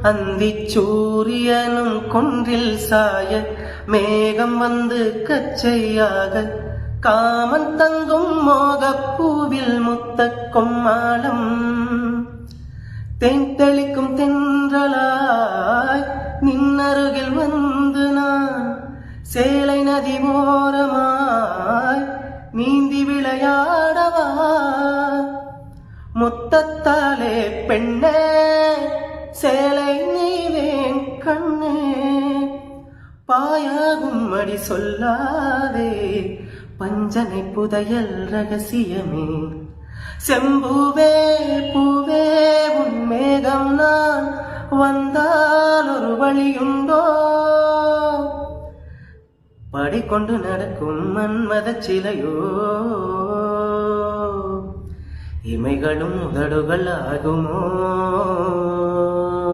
அந்திச் சூரியனும் கொன்றில் சாய மேகம் வந்து கச்சையாக காமன் தங்கும் மோகப்பூவில் முத்த கொம்மாளம் தெளிக்கும் தென்றலாய் நின்னருகில் வந்து நான் சேலை நதி ஓரமாய் நீந்தி விளையாடவா முத்தத்தாலே பெண்ணே சேலை நீவேன் கண்ணே பாயாகும் அடி சொல்லாதே பஞ்சனை புதையல் ரகசியமே செம்பூவே பூவே உன் மேகம் நான் வந்தால் ஒரு வழியுண்டோ பாடிக்கொண்டு நடக்கும் மன்மத சிலையோ இமைகளும் உதடுகள் ஆகுமோ